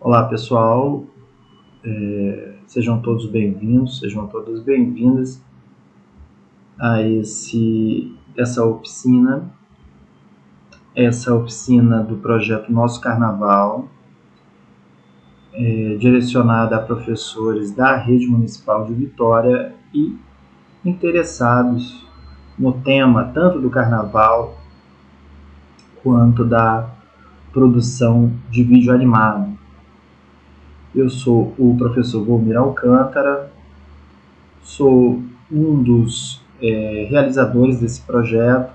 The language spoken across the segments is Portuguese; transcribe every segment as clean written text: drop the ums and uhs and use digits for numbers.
Olá pessoal, sejam todos bem-vindos, sejam todas bem-vindas a essa oficina do projeto Nosso Carnaval, direcionada a professores da Rede Municipal de Vitória e interessados no tema tanto do Carnaval quanto da produção de vídeo animado. Eu sou o professor Volmir Alcântara, sou um dos realizadores desse projeto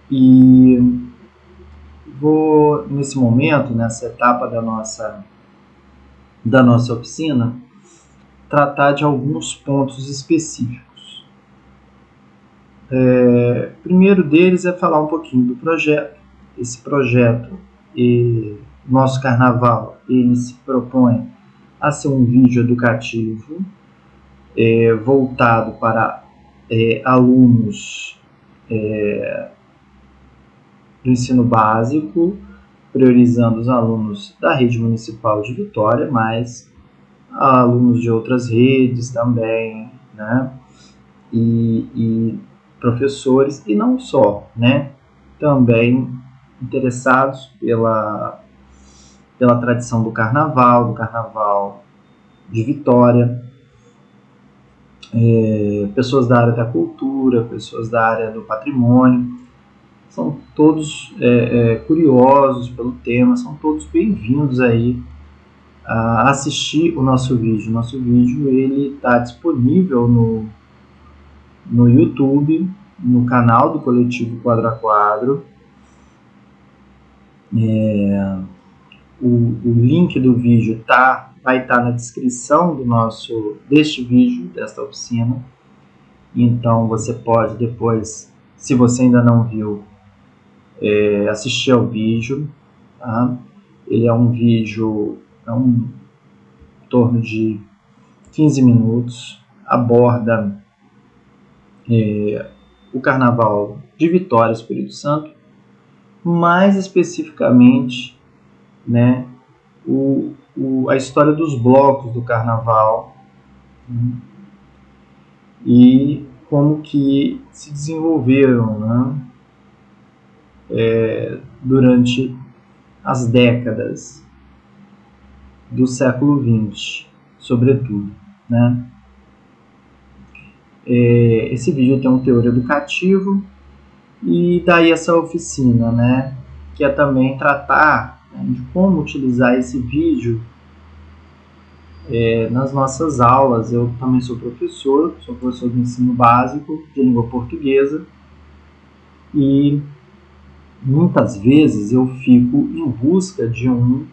e vou, nesse momento, nessa etapa da nossa oficina, tratar de alguns pontos específicos. Primeiro deles é falar um pouquinho do projeto. Esse projeto, Nosso Carnaval, ele se propõe a ser um vídeo educativo voltado para alunos do ensino básico, priorizando os alunos da rede municipal de Vitória, mas alunos de outras redes também, né? E professores, e não só, né? Também interessados pela tradição do Carnaval de Vitória, pessoas da área da cultura, pessoas da área do patrimônio, são todos curiosos pelo tema, são todos bem-vindos aí a assistir o nosso vídeo. Nosso vídeo ele está disponível no YouTube, no canal do Coletivo Quadro a Quadro. O link do vídeo vai estar na descrição deste vídeo, desta oficina. Então você pode depois, se você ainda não viu, assistir ao vídeo. Tá? Ele é um vídeo em torno de 15 minutos, aborda o Carnaval de Vitória, Espírito Santo, mais especificamente, né, a história dos blocos do Carnaval, e como que se desenvolveram, né, durante as décadas do século XX, sobretudo, né. Esse vídeo tem um teor educativo, e daí essa oficina, né, que é também tratar de como utilizar esse vídeo nas nossas aulas. Eu também sou professor do ensino básico de língua portuguesa, e muitas vezes eu fico em busca de um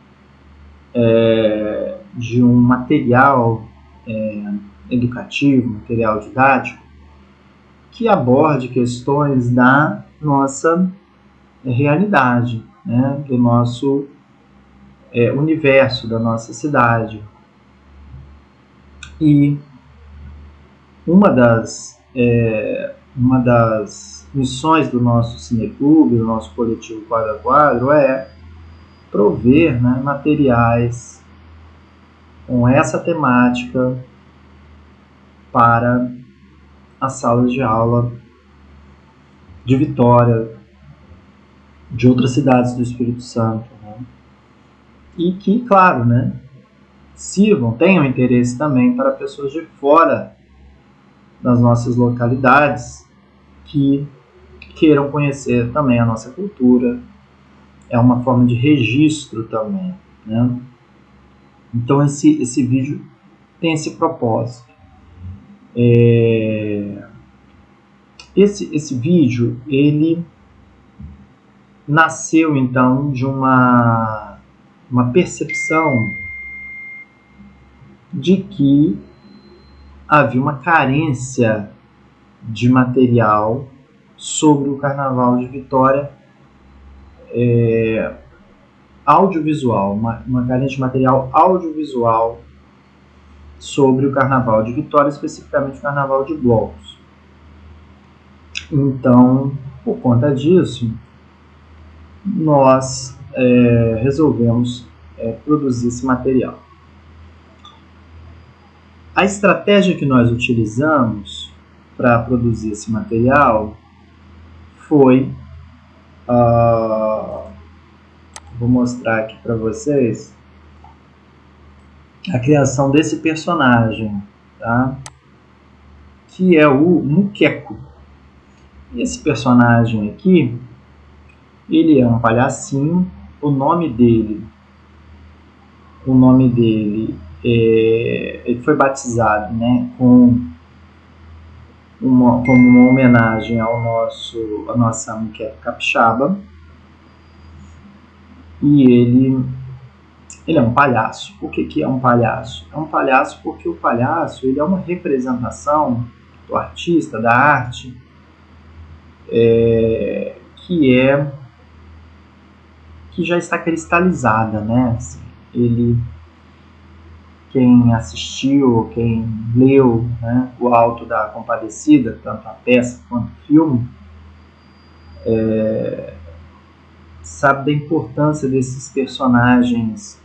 material educativo, material didático, que aborde questões da nossa realidade, né, do nosso universo, da nossa cidade. E uma das missões do nosso cineclube, do nosso coletivo Quadro a Quadro, é prover, né, materiais com essa temática para as salas de aula de Vitória, de outras cidades do Espírito Santo, né? E que, claro, né, tenham interesse também para pessoas de fora das nossas localidades que queiram conhecer também a nossa cultura. É uma forma de registro também, né? Então esse vídeo tem esse propósito. Esse vídeo ele nasceu então de uma percepção de que havia uma carência de material sobre o Carnaval de Vitória, audiovisual, uma carência de material audiovisual sobre o Carnaval de Vitória, especificamente o Carnaval de Blocos. Então, por conta disso, nós resolvemos produzir esse material. A estratégia que nós utilizamos para produzir esse material foi, vou mostrar aqui para vocês, a criação desse personagem, tá? Que é o Muqueco. Esse personagem aqui, ele é um palhacinho. O nome dele ele foi batizado, né, como uma homenagem à nossa Muqueca capixaba, e ele é um palhaço. Por que é um palhaço? É um palhaço porque o palhaço ele é uma representação do artista, da arte, que já está cristalizada, né? Assim, quem assistiu, quem leu, né, o Alto da Compadecida, tanto a peça quanto o filme, sabe da importância desses personagens,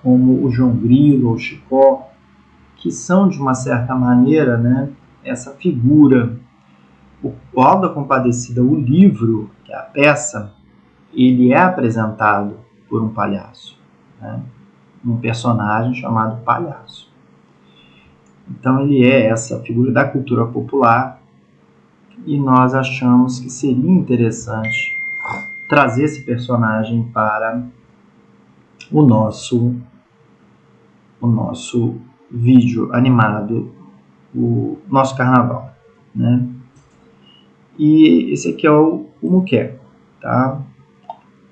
como o João Grilo ou o Chicó, que são, de uma certa maneira, né, essa figura. O Alto da Compadecida, o livro, que é a peça, ele é apresentado por um palhaço, né? Um personagem chamado Palhaço. Então ele é essa figura da cultura popular, e nós achamos que seria interessante trazer esse personagem para o nosso vídeo animado, o nosso carnaval, né? E esse aqui é o Muqueco, tá?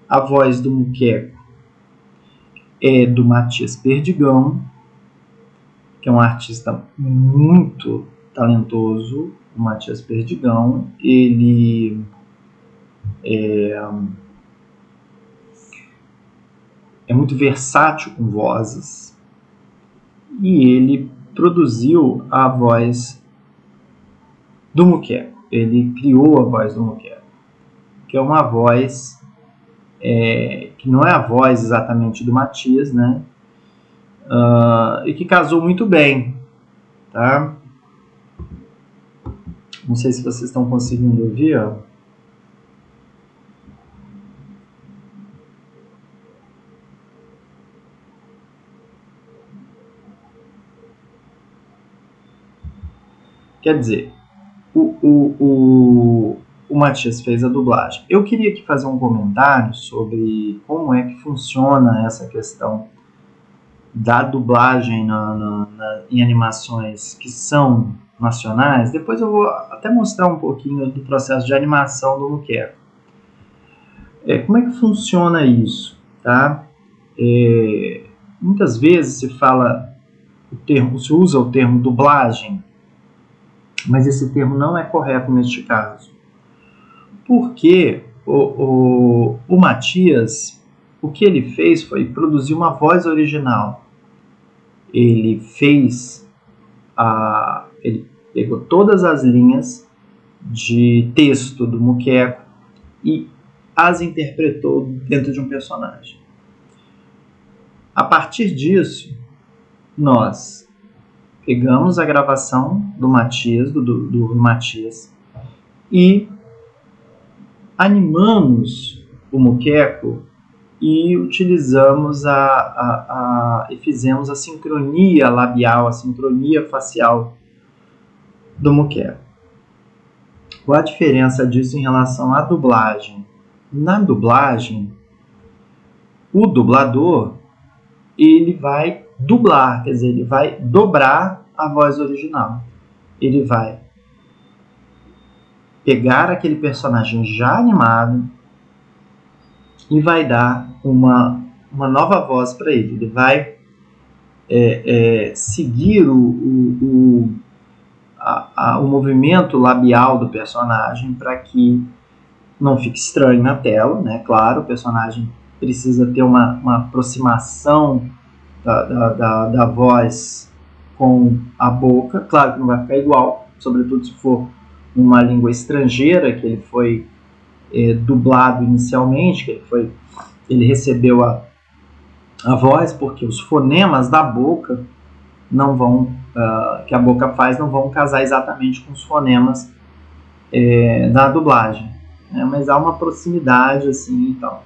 A voz do Muqueco é do Matias Perdigão, que é um artista muito talentoso. O Matias Perdigão, ele é muito versátil com vozes, e ele produziu a voz do Muqueco. Ele criou a voz do Muqueco, que é uma voz que não é a voz exatamente do Matias, né? E que casou muito bem, tá? Não sei se vocês estão conseguindo ouvir, ó. Quer dizer, o Matias fez a dublagem. Eu queria aqui fazer um comentário sobre como é que funciona essa questão da dublagem em animações que são nacionais. Depois eu vou até mostrar um pouquinho do processo de animação do Muqueco. Como é que funciona isso, tá? Muitas vezes se usa o termo dublagem, mas esse termo não é correto neste caso. Porque o Matias, o que ele fez foi produzir uma voz original. Ele pegou todas as linhas de texto do Muqueco e as interpretou dentro de um personagem. A partir disso, nós pegamos a gravação do Matias, do Matias, e animamos o Muqueco e utilizamos e fizemos a sincronia labial, a sincronia facial do Muqueco. Qual a diferença disso em relação à dublagem? Na dublagem, o dublador ele vai dublar, quer dizer, ele vai dobrar a voz original. Ele vai pegar aquele personagem já animado e vai dar uma nova voz para ele. Ele vai seguir o movimento labial do personagem para que não fique estranho na tela, né? Claro, o personagem precisa ter uma aproximação da voz com a boca. Claro que não vai ficar igual, sobretudo se for uma língua estrangeira, que ele foi dublado inicialmente, que ele recebeu a voz, porque os fonemas da boca não vão, que a boca faz, não vão casar exatamente com os fonemas da dublagem, né? Mas há uma proximidade assim e tal.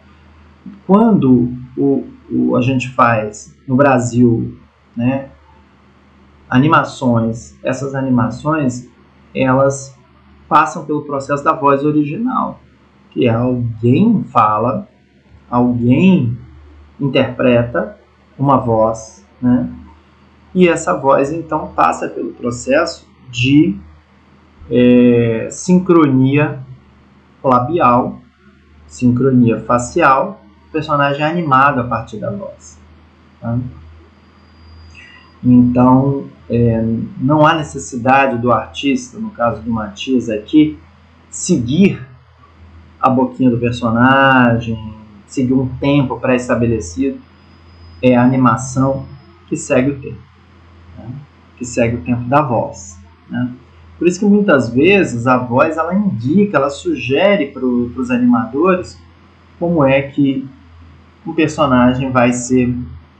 Quando a gente faz no Brasil, né, animações, essas animações elas passam pelo processo da voz original, que é alguém fala, alguém interpreta uma voz, né? E essa voz então passa pelo processo de sincronia labial, sincronia facial, o personagem é animado a partir da voz. Tá? Então, não há necessidade do artista, no caso do Matias aqui, seguir a boquinha do personagem, seguir um tempo pré-estabelecido. É a animação que segue o tempo, né? Que segue o tempo da voz, né? Por isso que muitas vezes a voz ela indica, ela sugere para os animadores como é que o personagem vai ser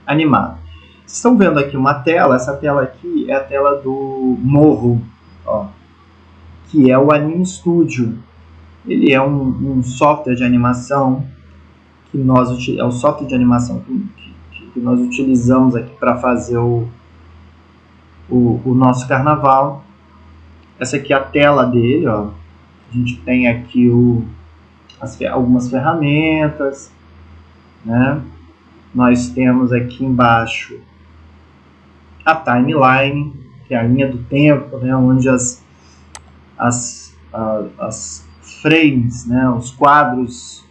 animado. Vocês estão vendo aqui uma tela, essa tela aqui é a tela do Morro, ó, que é o Anime Studio. Ele é um software de animação que é o software de animação que nós utilizamos aqui para fazer o nosso carnaval. Essa aqui é a tela dele, ó. A gente tem aqui algumas ferramentas, né? Nós temos aqui embaixo a timeline, que é a linha do tempo, né? Onde as frames, né? Os quadros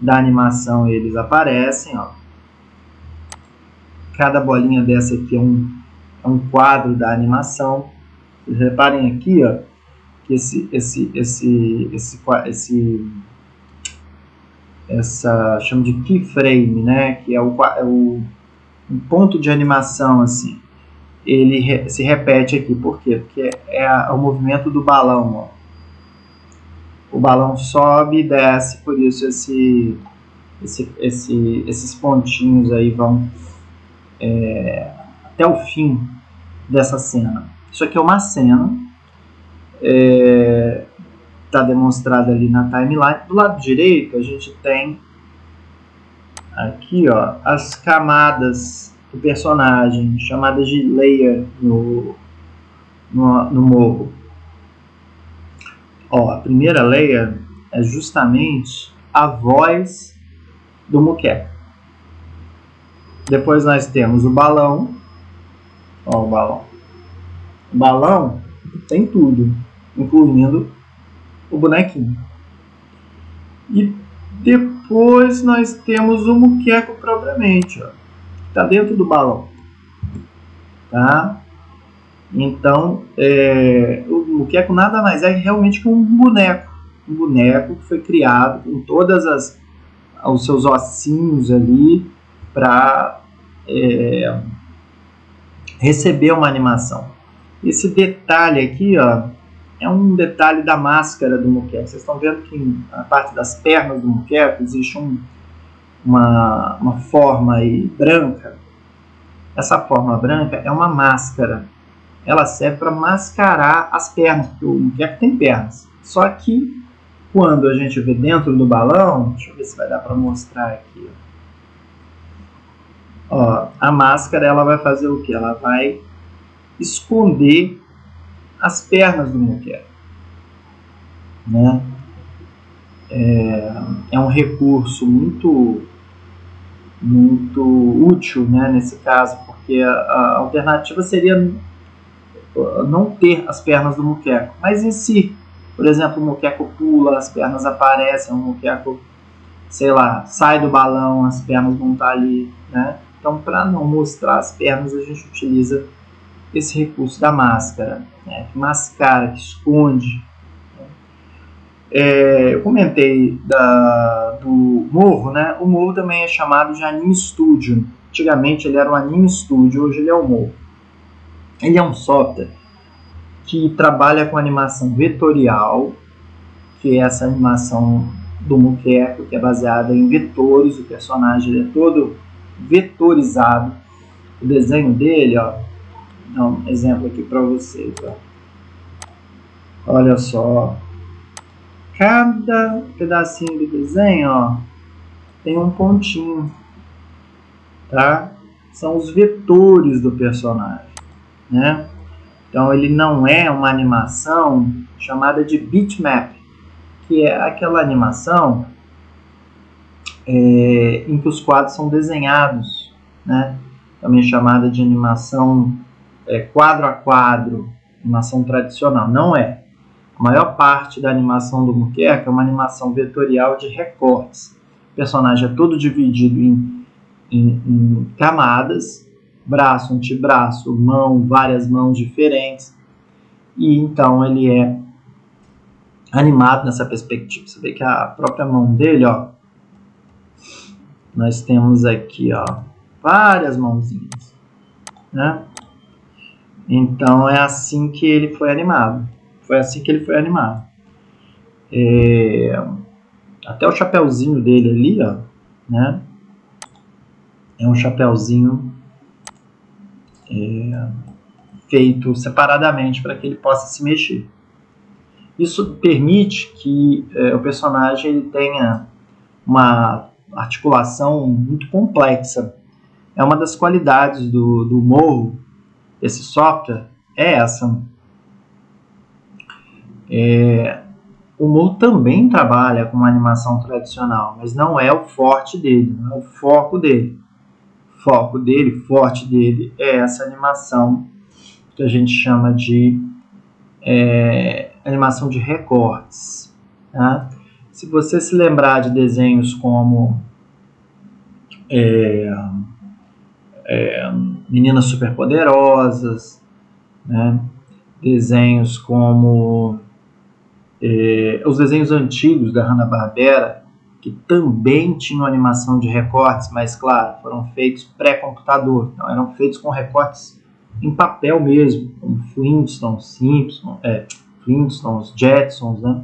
da animação eles aparecem, ó. Cada bolinha dessa aqui é um quadro da animação. Vocês reparem aqui, ó, que essa chama de keyframe, né, que é um ponto de animação assim. Ele se repete aqui, por quê? Porque é o movimento do balão, ó. O balão sobe e desce, por isso esses pontinhos aí vão até o fim dessa cena. Isso aqui é uma cena, está demonstrada ali na timeline. Do lado direito a gente tem aqui, ó, as camadas do personagem, chamadas de layer no morro. Ó, a primeira layer é justamente a voz do Muqueca. Depois nós temos o balão. Ó, o balão. O balão tem tudo, incluindo o bonequinho. E depois nós temos o Muqueco propriamente, ó, que está dentro do balão. Tá? Então, o Muqueco nada mais é realmente que um boneco. Um boneco que foi criado com todas os seus ossinhos ali para receber uma animação. Esse detalhe aqui, ó, é um detalhe da máscara do Muqueco. Vocês estão vendo que na parte das pernas do Muqueco existe uma forma aí branca. Essa forma branca é uma máscara. Ela serve para mascarar as pernas, porque o Muqueco tem pernas. Só que quando a gente vê dentro do balão, deixa eu ver se vai dar para mostrar aqui. Ó, a máscara ela vai fazer o que? Ela vai esconder as pernas do Muqueco, né? É um recurso muito útil, né, nesse caso, porque a alternativa seria não ter as pernas do Muqueco. Mas e se, por exemplo, o Muqueco pula, as pernas aparecem, o Muqueco, sei lá, sai do balão, as pernas vão estar ali, né? Então, para não mostrar as pernas, a gente utiliza esse recurso da máscara, né, que mascara, que esconde. Eu comentei do Morro, né? O Morro também é chamado de Anime Studio. Antigamente ele era um Anime Studio, hoje ele é o Morro. Ele é um software que trabalha com animação vetorial, que é essa animação do Muqueco, que é baseada em vetores. O personagem é todo vetorizado. O desenho dele, ó, vou dar um exemplo aqui para vocês, ó. Olha só, cada pedacinho do desenho, ó, tem um pontinho, tá? São os vetores do personagem, né? Então ele não é uma animação chamada de bitmap, que é aquela animação em que os quadros são desenhados, né? Também chamada de animação quadro a quadro, animação tradicional. Não é. A maior parte da animação do Albuquerque é uma animação vetorial de recortes. O personagem é todo dividido em camadas, braço, antebraço, mão, várias mãos diferentes, e então ele é animado nessa perspectiva. Você vê que a própria mão dele, ó, nós temos aqui, ó, várias mãozinhas, né? Então é assim que ele foi animado. Foi assim que ele foi animado. Até o chapéuzinho dele ali, ó, né? É um chapéuzinho feito separadamente para que ele possa se mexer. Isso permite que o personagem ele tenha uma articulação muito complexa. É uma das qualidades do Morro, esse software, é essa. O Morro também trabalha com uma animação tradicional, mas não é o forte dele, não é o foco dele. O foco dele, forte dele, é essa animação que a gente chama de animação de recortes. Tá? Se você se lembrar de desenhos como Meninas Superpoderosas, né? Desenhos como os desenhos antigos da Hanna-Barbera, que também tinham animação de recortes, mas claro, foram feitos pré-computador, então eram feitos com recortes em papel mesmo, como Flintstones, Flintstones, Jetsons, né?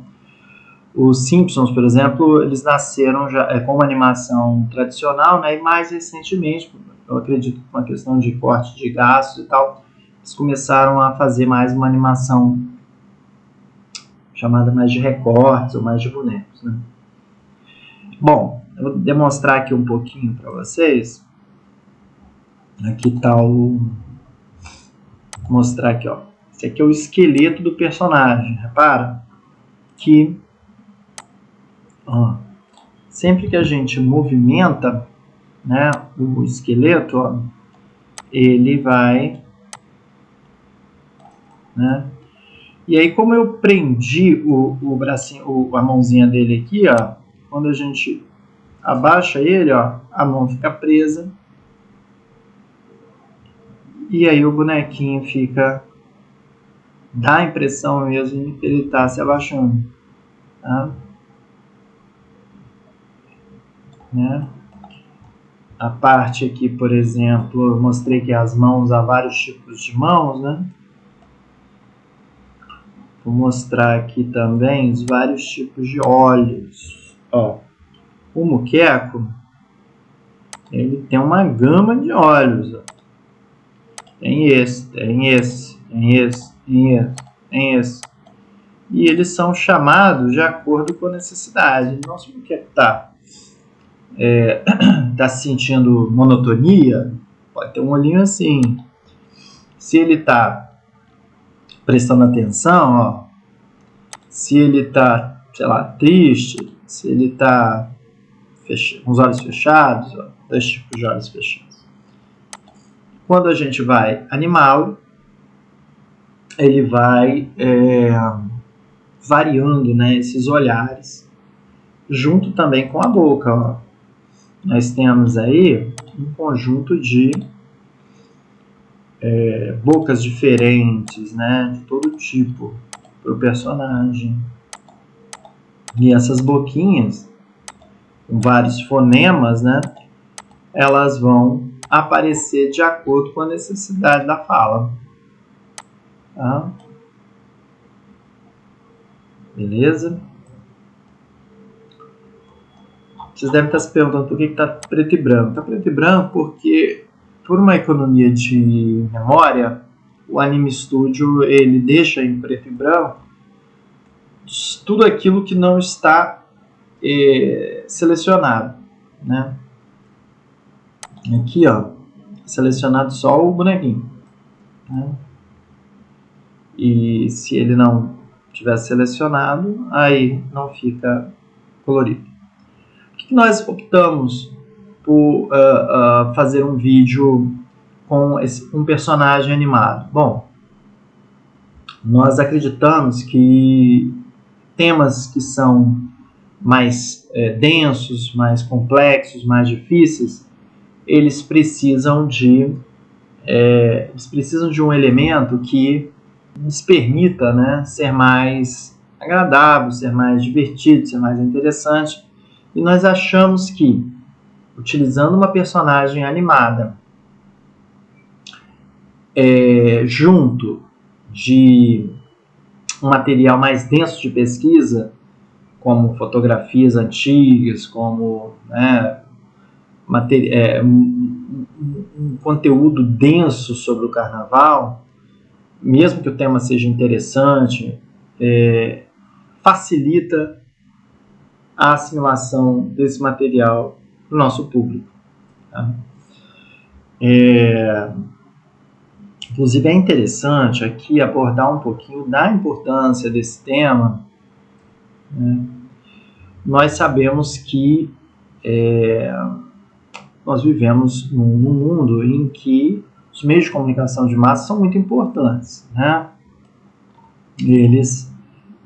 Os Simpsons, por exemplo, eles nasceram já com uma animação tradicional, né? E mais recentemente, eu acredito que uma questão de corte de gastos e tal, eles começaram a fazer mais uma animação chamada mais de recortes ou mais de bonecos, né? Bom, eu vou demonstrar aqui um pouquinho para vocês. Aqui está vou mostrar aqui, ó. Esse aqui é o esqueleto do personagem. Repara que sempre que a gente movimenta, né, o esqueleto, ó, ele vai, né? E aí, como eu prendi o bracinho, a mãozinha dele aqui, ó, quando a gente abaixa ele, ó, a mão fica presa. E aí o bonequinho fica, dá a impressão mesmo que ele está se abaixando, tá? Né? A parte aqui, por exemplo, eu mostrei que as mãos, há vários tipos de mãos, né? Vou mostrar aqui também os vários tipos de olhos. Ó, o muqueco, ele tem uma gama de olhos. Ó. Tem esse, tem esse, tem esse, tem esse, tem esse. E eles são chamados de acordo com a necessidade. Nosso muqueco tá se sentindo monotonia, pode ter um olhinho assim. Se ele está prestando atenção, ó, se ele está, sei lá, triste, se ele está com os olhos fechados, ó, 2 tipos de olhos fechados. Quando a gente vai animá-lo, ele vai variando, né, esses olhares, junto também com a boca. Ó. Nós temos aí um conjunto de bocas diferentes, né, de todo tipo para o personagem. E essas boquinhas, com vários fonemas, né, elas vão aparecer de acordo com a necessidade da fala. Tá? Beleza? Vocês devem estar se perguntando por que está preto e branco. Está preto e branco porque, por uma economia de memória, o Anime Studio ele deixa em preto e branco tudo aquilo que não está selecionado, né? Aqui, ó, selecionado só o bonequinho, né? E se ele não tiver selecionado, aí não fica colorido. Por que nós optamos por fazer um vídeo com um personagem animado? Bom, nós acreditamos que temas que são mais densos, mais complexos, mais difíceis, eles precisam de um elemento que nos permita, né, ser mais agradável, ser mais divertido, ser mais interessante. E nós achamos que, utilizando uma personagem animada, junto de um material mais denso de pesquisa, como fotografias antigas, como, né, um conteúdo denso sobre o carnaval, mesmo que o tema seja interessante, facilita a assimilação desse material para o nosso público. Tá? Inclusive é interessante aqui abordar um pouquinho da importância desse tema, né? Nós sabemos que nós vivemos num mundo em que os meios de comunicação de massa são muito importantes, né? Eles,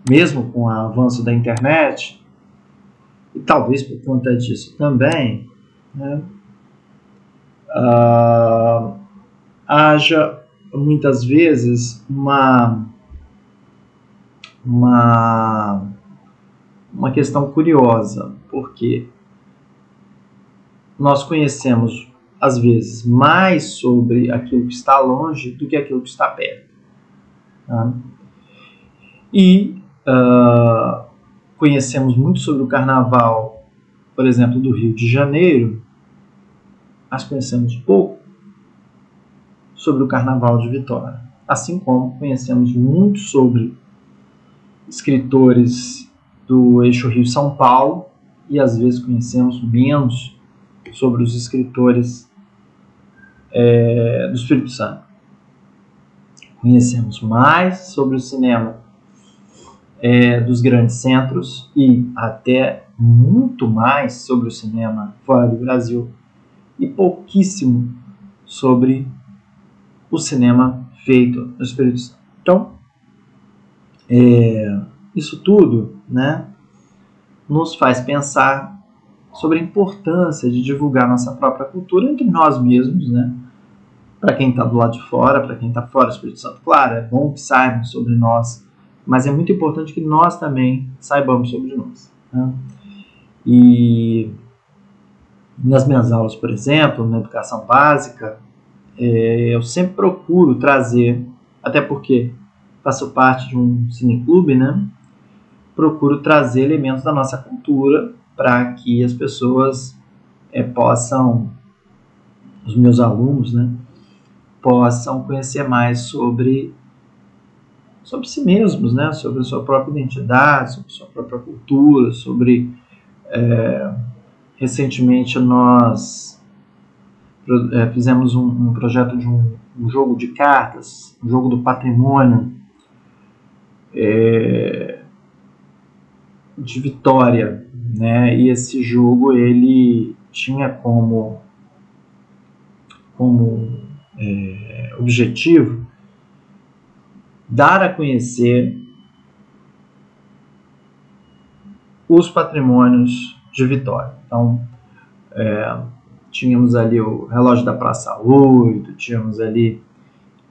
mesmo com o avanço da internet, e talvez por conta disso também, né, haja muitas vezes uma questão curiosa, porque nós conhecemos às vezes mais sobre aquilo que está longe do que aquilo que está perto, tá? E conhecemos muito sobre o carnaval, por exemplo, do Rio de Janeiro, mas conhecemos pouco sobre o carnaval de Vitória. Assim como conhecemos muito sobre escritores do eixo Rio-São Paulo e às vezes conhecemos menos sobre os escritores do Espírito Santo. Conhecemos mais sobre o cinema dos grandes centros e até muito mais sobre o cinema fora do Brasil e pouquíssimo sobre o cinema feito no Espírito Santo. Então, isso tudo, né, nos faz pensar sobre a importância de divulgar nossa própria cultura entre nós mesmos, né? Para quem está do lado de fora, para quem está fora do Espírito Santo, claro, é bom que saibam sobre nós, mas é muito importante que nós também saibamos sobre nós, né? E nas minhas aulas, por exemplo, na educação básica, eu sempre procuro trazer, até porque faço parte de um cineclube, né? Procuro trazer elementos da nossa cultura para que as pessoas possam, os meus alunos, né, possam conhecer mais sobre si mesmos, né, sobre a sua própria identidade, sobre a sua própria cultura, sobre... recentemente nós fizemos um projeto de um jogo de cartas, um jogo do patrimônio de Vitória, né? E esse jogo ele tinha como objetivo dar a conhecer os patrimônios de Vitória. Então, tínhamos ali o relógio da Praça 8, tínhamos ali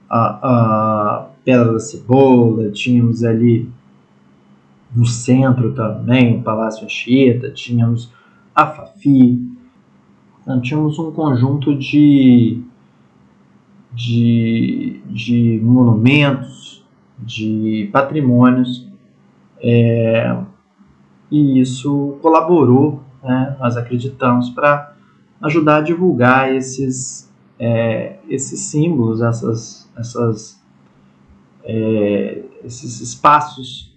a Pedra da Cebola, tínhamos ali no centro também o Palácio Anchieta, tínhamos a Fafi. Então, tínhamos um conjunto de monumentos, de patrimônios, e isso colaborou né, nós acreditamos, para ajudar a divulgar esses símbolos, esses espaços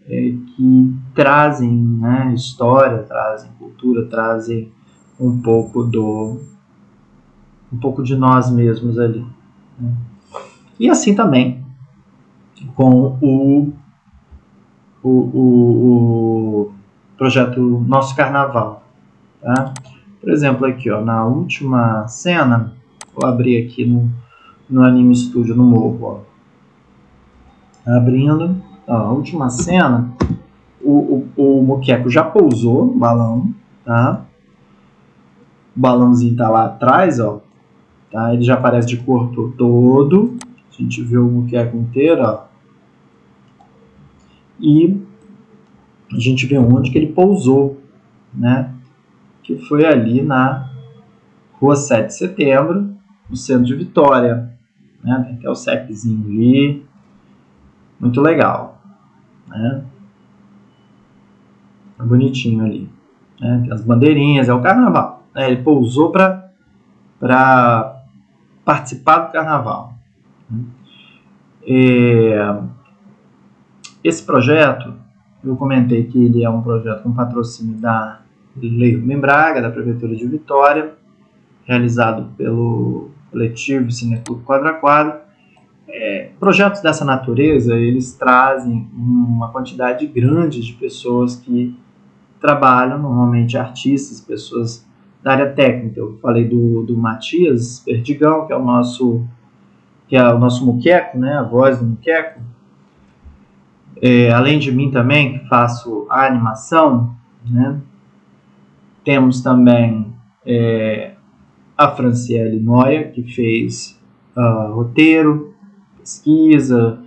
que trazem, né, história, trazem cultura, trazem um pouco de nós mesmos ali, né? E assim também com o projeto Nosso Carnaval, tá? Por exemplo, aqui, ó, na última cena, vou abrir aqui no Anime Studio, no Morro, ó. Abrindo, ó, a última cena, o Moqueco já pousou no balão, tá? O balãozinho tá lá atrás, ó, tá? Ele já aparece de corpo todo, a gente vê o Moqueco inteiro, ó. E a gente vê onde que ele pousou, né? Que foi ali na Rua 7 de Setembro, no centro de Vitória, né? Tem até o CEPzinho ali, muito legal, né? É bonitinho ali, né? Tem as bandeirinhas, é o carnaval, né? Ele pousou para participar do carnaval. Esse projeto, eu comentei que ele é um projeto com patrocínio da Lei Rubem Braga, da Prefeitura de Vitória, realizado pelo coletivo Cineclube Quadro a Quadro. Projetos dessa natureza, eles trazem uma quantidade grande de pessoas que trabalham, normalmente artistas, pessoas da área técnica. Eu falei do Matias Perdigão, que é o nosso Moqueco, né, a voz do Moqueco. Além de mim também, que faço a animação, né, temos também a Franciele Noia, que fez roteiro, pesquisa,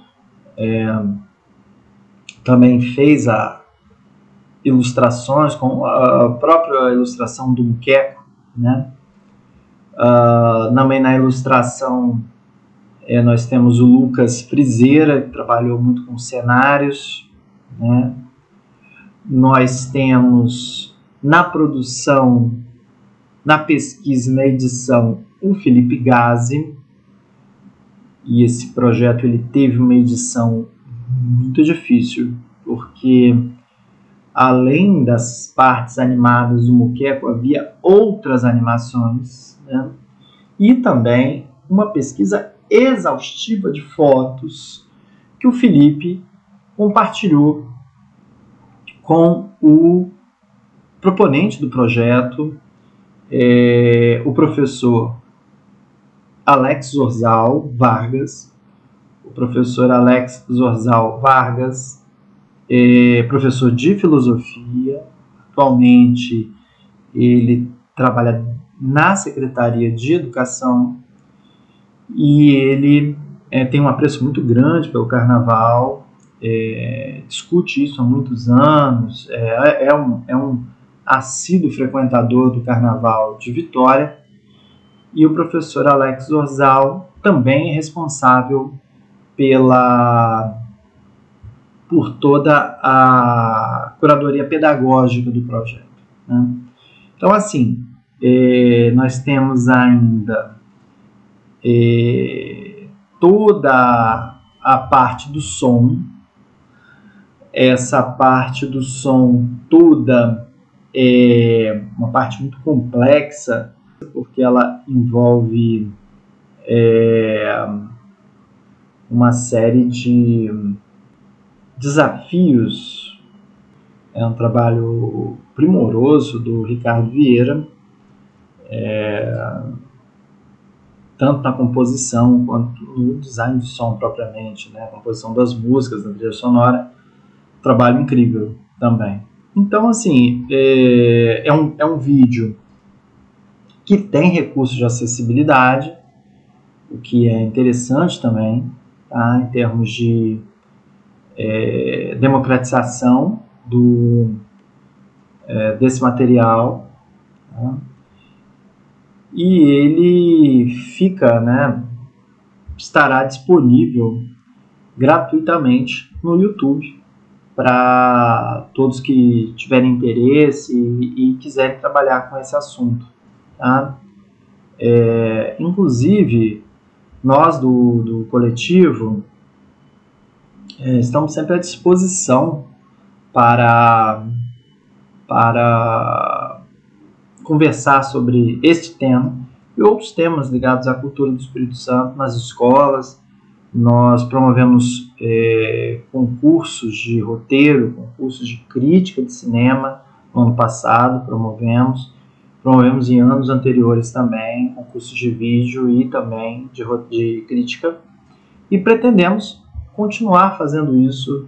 também fez ilustrações, com a própria ilustração do Moqueco, né? Também na ilustração nós temos o Lucas Frizeira, que trabalhou muito com cenários, né? Nós temos na produção, na pesquisa e na edição, o Felipe Gazzi, e esse projeto ele teve uma edição muito difícil, porque além das partes animadas do Moqueco, havia outras animações, né? E também uma pesquisa exaustiva de fotos que o Felipe compartilhou com o proponente do projeto, o professor Alex Zorzal Vargas. O professor Alex Zorzal Vargas é professor de filosofia. Atualmente ele trabalha na Secretaria de Educação e ele tem um apreço muito grande pelo carnaval, discute isso há muitos anos, é um assíduo frequentador do carnaval de Vitória. E o professor Alex Zorzal também é responsável por toda a curadoria pedagógica do projeto, né? Então, assim, nós temos ainda toda a parte do som. Essa parte do som toda é uma parte muito complexa, porque ela envolve uma série de desafios. É um trabalho primoroso do Ricardo Vieira, tanto na composição quanto no design de som propriamente, né? A composição das músicas, da trilha sonora, trabalho incrível também. Então, assim, é um vídeo que tem recursos de acessibilidade, o que é interessante também, tá? Em termos de democratização desse material, tá? E ele estará disponível gratuitamente no YouTube, para todos que tiverem interesse e quiserem trabalhar com esse assunto. Tá? Inclusive, nós do coletivo estamos sempre à disposição para conversar sobre este tema e outros temas ligados à cultura do Espírito Santo nas escolas. Nós promovemos concursos de roteiro, concursos de crítica de cinema. No ano passado promovemos em anos anteriores também concursos de vídeo e também de crítica, e pretendemos continuar fazendo isso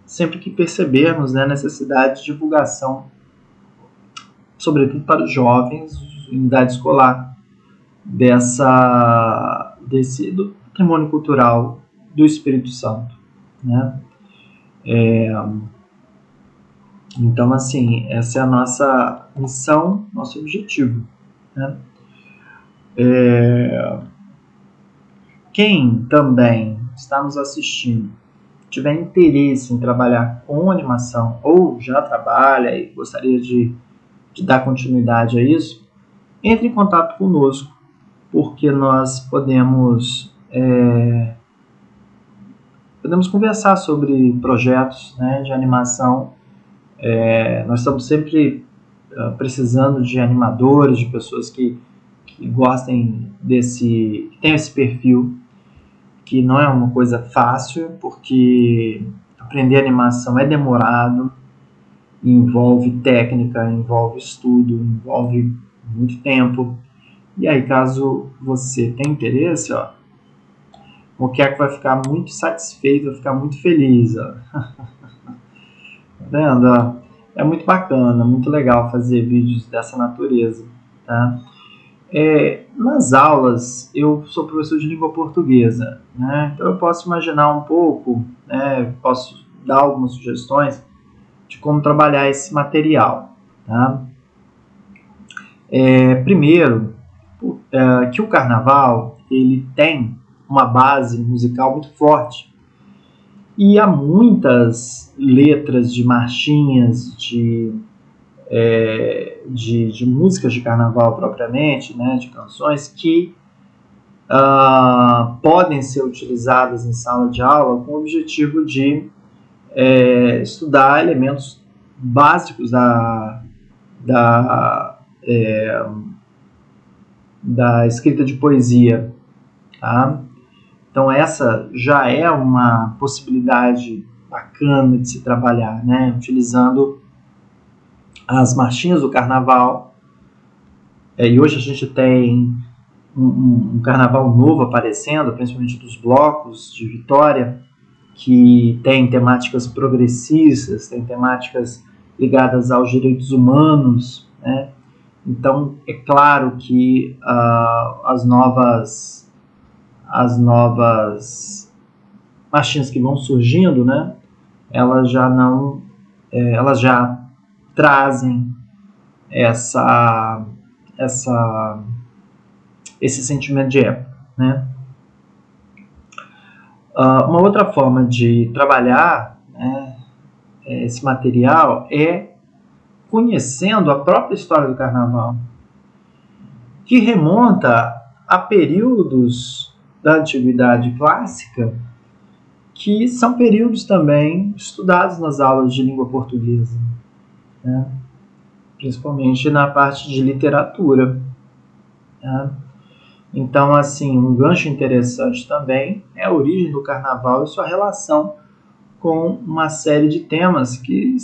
sempre que percebermos, né, necessidade de divulgação, sobretudo para os jovens em idade escolar, do patrimônio cultural do Espírito Santo, né? Então, assim, essa é a nossa missão, nosso objetivo, né? Quem também está nos assistindo, tiver interesse em trabalhar com animação ou já trabalha e gostaria de dar continuidade a isso, entre em contato conosco, porque nós podemos conversar sobre projetos, né, de animação. Nós estamos sempre precisando de animadores, de pessoas que gostem que tenham esse perfil, que não é uma coisa fácil, porque aprender animação é demorado, envolve técnica, envolve estudo, envolve muito tempo. E aí, caso você tenha interesse, o Keko vai ficar muito satisfeito, vai ficar muito feliz. Tá vendo? É muito bacana, muito legal fazer vídeos dessa natureza. Tá? Nas aulas, eu sou professor de língua portuguesa, né? Então eu posso imaginar um pouco, né? Posso dar algumas sugestões de como trabalhar esse material. Tá? Primeiro, que o carnaval ele tem uma base musical muito forte, e há muitas letras de marchinhas, de músicas de carnaval propriamente, né, de canções que podem ser utilizadas em sala de aula com o objetivo de estudar elementos básicos da escrita de poesia. Tá? Então essa já é uma possibilidade bacana de se trabalhar, né, utilizando as marchinhas do carnaval. E hoje a gente tem um carnaval novo aparecendo, principalmente dos blocos de Vitória, que tem temáticas progressistas, tem temáticas ligadas aos direitos humanos, né? Então é claro que as novas marchinhas que vão surgindo, né, elas já trazem esse sentimento de época, né? Uma outra forma de trabalhar, né, esse material é conhecendo a própria história do carnaval, que remonta a períodos da antiguidade clássica, que são períodos também estudados nas aulas de língua portuguesa, né? Principalmente na parte de literatura. Né? Então, assim, um gancho interessante também é a origem do carnaval e sua relação com uma série de temas que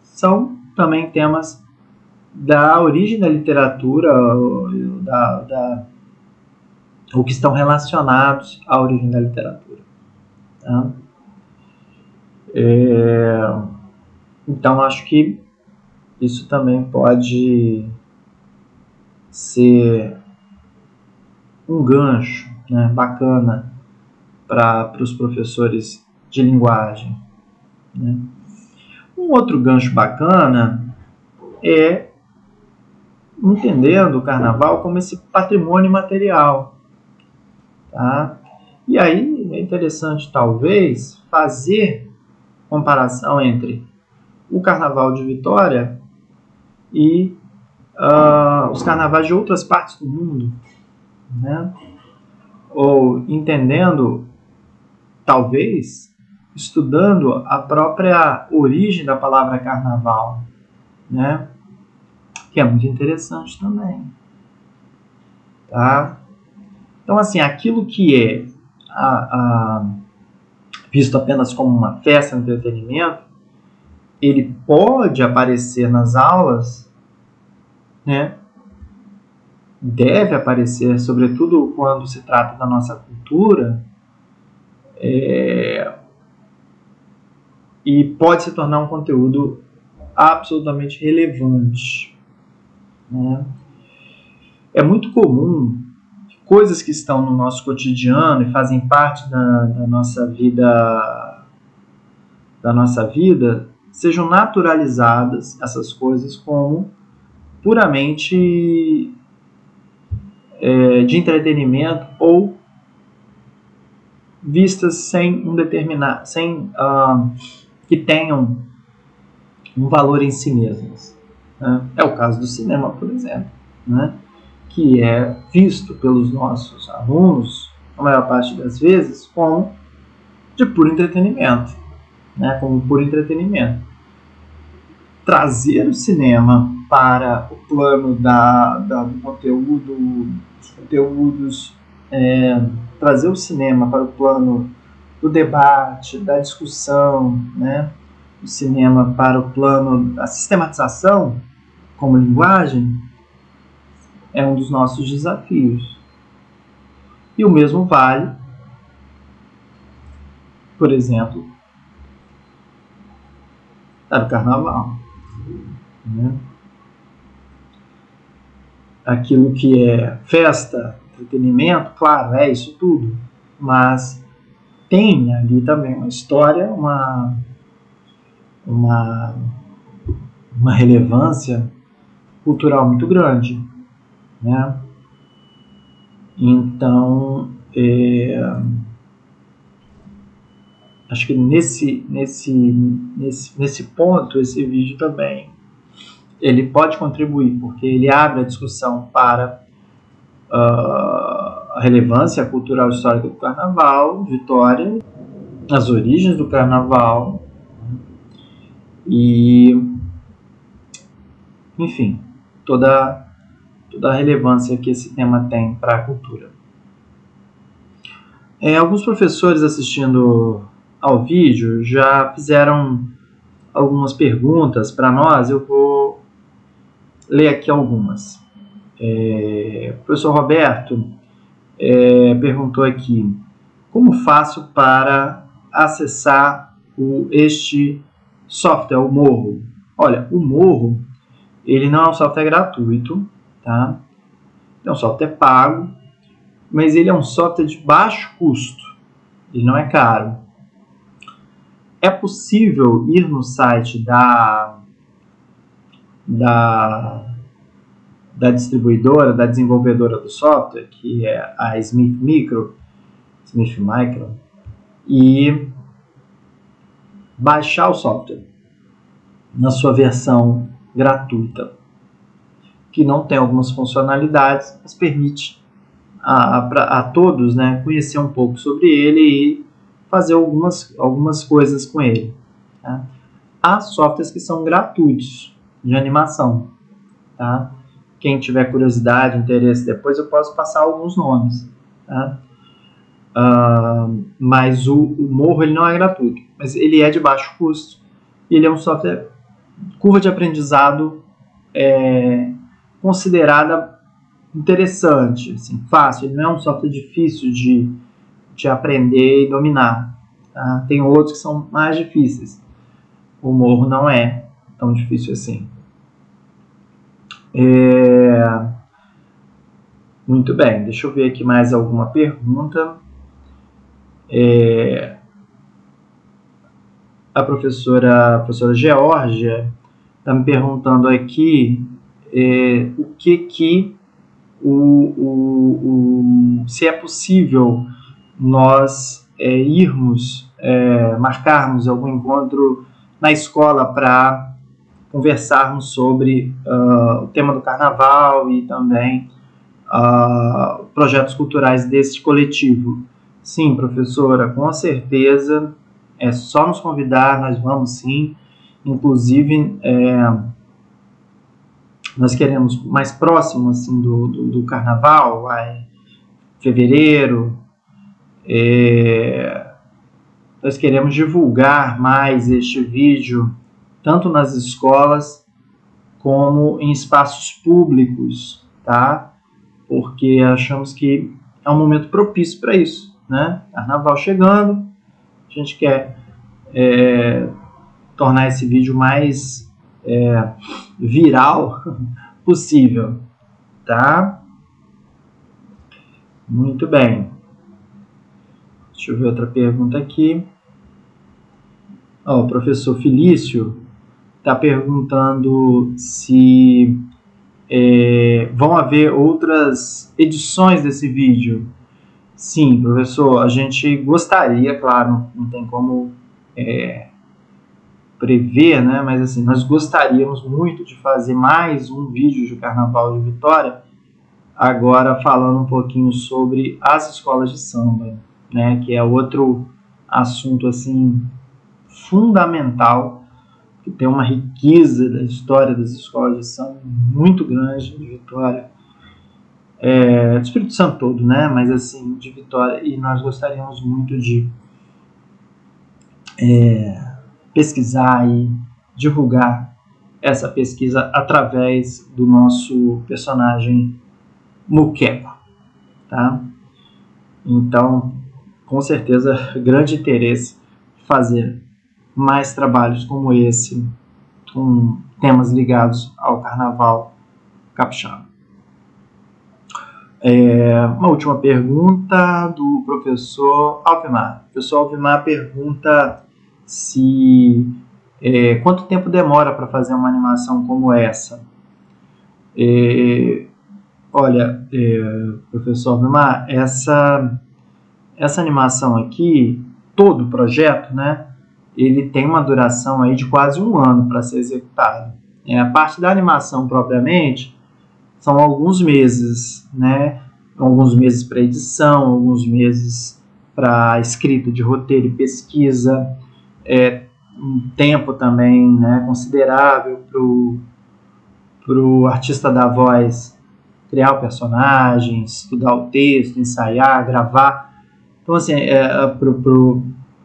são também temas da origem da literatura, ou que estão relacionados à origem da literatura. Tá? Então, acho que isso também pode ser um gancho, né, bacana para os professores de linguagem. Né? Um outro gancho bacana é entendendo o carnaval como esse patrimônio material. Tá? E aí é interessante, talvez, fazer comparação entre o Carnaval de Vitória e os carnavais de outras partes do mundo, né? Ou entendendo, talvez, estudando a própria origem da palavra carnaval, né? Que é muito interessante também, tá? Então, assim, aquilo que é visto apenas como uma festa, um entretenimento, ele pode aparecer nas aulas, né? Deve aparecer, sobretudo quando se trata da nossa cultura, e pode se tornar um conteúdo absolutamente relevante, né? É muito comum que coisas que estão no nosso cotidiano e fazem parte da nossa vida, sejam naturalizadas, essas coisas, como puramente de entretenimento ou vistas sem que tenham um valor em si mesmas, né? É o caso do cinema, por exemplo, né? Que é visto pelos nossos alunos, a maior parte das vezes, como de puro entretenimento, né? Como puro entretenimento. Trazer o cinema para o plano do conteúdo, dos conteúdos, trazer o cinema para o plano do debate, da discussão, né? O cinema para o plano da sistematização como linguagem é um dos nossos desafios. E o mesmo vale, por exemplo, para o carnaval, né? Aquilo que é festa, entretenimento, claro, é isso tudo, mas tem ali também uma história, uma relevância cultural muito grande, né? Então, acho que nesse ponto, esse vídeo também ele pode contribuir, porque ele abre a discussão para a relevância cultural e histórica do Carnaval, Vitória, as origens do Carnaval e, enfim, toda a relevância que esse tema tem para a cultura. Alguns professores assistindo ao vídeo já fizeram algumas perguntas para nós, eu vou ler aqui algumas. O professor Roberto perguntou aqui: como faço para acessar este software, o Morro? Olha, o Morro, ele não é um software gratuito, tá? É um software pago, mas ele é um software de baixo custo, ele não é caro. É possível ir no site da distribuidora, da desenvolvedora do software, que é a Smith Micro, e baixar o software na sua versão gratuita, que não tem algumas funcionalidades, mas permite a todos, né, conhecer um pouco sobre ele e fazer algumas coisas com ele, tá? Há softwares que são gratuitos de animação, tá? Quem tiver curiosidade, interesse, depois eu posso passar alguns nomes, tá? Mas o Morro ele não é gratuito, mas ele é de baixo custo. Ele é um software, curva de aprendizado considerada interessante, assim, fácil. Ele não é um software difícil de aprender e dominar, tá? Tem outros que são mais difíceis. O Morro não é tão difícil assim. Muito bem, deixa eu ver aqui mais alguma pergunta. A professora Geórgia está me perguntando aqui o que se é possível nós irmos marcarmos algum encontro na escola para conversarmos sobre o tema do carnaval e também projetos culturais desse coletivo. Sim, professora, com certeza, é só nos convidar, nós vamos sim. Inclusive, nós queremos mais próximo assim, do carnaval, fevereiro, nós queremos divulgar mais este vídeo, tanto nas escolas como em espaços públicos, tá? Porque achamos que é um momento propício para isso, né? Carnaval chegando, a gente quer tornar esse vídeo mais viral possível, tá? Muito bem. Deixa eu ver outra pergunta aqui. O professor Felício está perguntando se vão haver outras edições desse vídeo. Sim, professor, a gente gostaria, claro, não tem como prever, né? Mas assim, nós gostaríamos muito de fazer mais um vídeo de Carnaval de Vitória, agora falando um pouquinho sobre as escolas de samba, né? Que é outro assunto assim fundamental, que tem uma riqueza da história das escolas de samba muito grande de Vitória, do Espírito Santo todo, né? Mas assim, de Vitória, e nós gostaríamos muito de pesquisar e divulgar essa pesquisa através do nosso personagem Muqueco, tá? Então, com certeza, grande interesse fazer mais trabalhos como esse, com temas ligados ao Carnaval capixaba. Uma última pergunta do professor Alvimar. O professor Alvimar pergunta quanto tempo demora para fazer uma animação como essa. Olha, professor Alvimar, essa animação aqui, todo o projeto, né, ele tem uma duração aí de quase 1 ano para ser executado. A parte da animação propriamente são alguns meses, né? Alguns meses para edição, alguns meses para escrita de roteiro e pesquisa, um tempo também, né, considerável para o artista da voz criar o personagem, estudar o texto, ensaiar, gravar. Então, assim,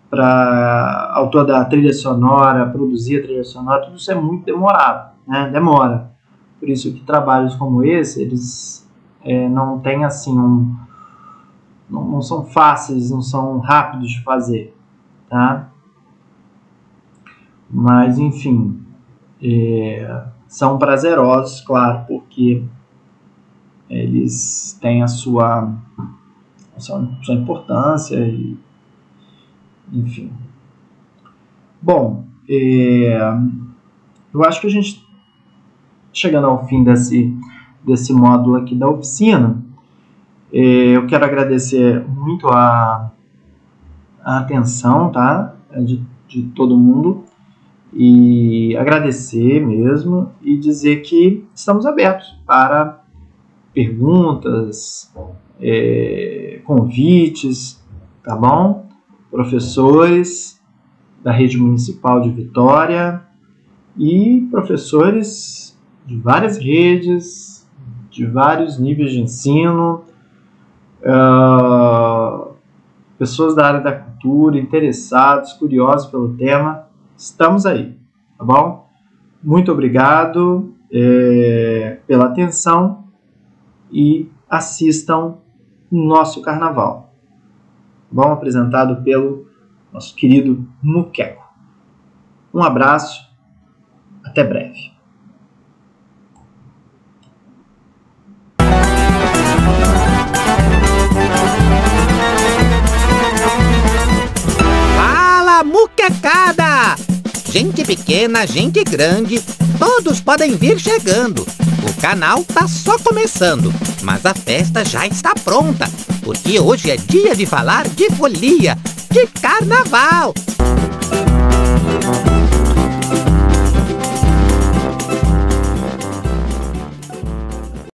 para autor da trilha sonora, produzir a trilha sonora, tudo isso é muito demorado, né? Demora. Por isso que trabalhos como esse, eles não têm assim não são fáceis, não são rápidos de fazer, tá? Mas, enfim, são prazerosos, claro, porque eles têm a sua importância e, enfim. Bom, eu acho que a gente, chegando ao fim desse módulo aqui da oficina, eu quero agradecer muito a atenção, tá? De todo mundo, e agradecer mesmo e dizer que estamos abertos para perguntas, convites, tá bom? Professores da Rede Municipal de Vitória e professores de várias redes, de vários níveis de ensino, pessoas da área da cultura, interessados, curiosos pelo tema, estamos aí, tá bom? Muito obrigado pela atenção e assistam o nosso carnaval. Bom, apresentado pelo nosso querido Muqueco. Um abraço, até breve. Fala, muquecada! Gente pequena, gente grande, todos podem vir chegando. O canal tá só começando, mas a festa já está pronta, porque hoje é dia de falar de folia, de carnaval.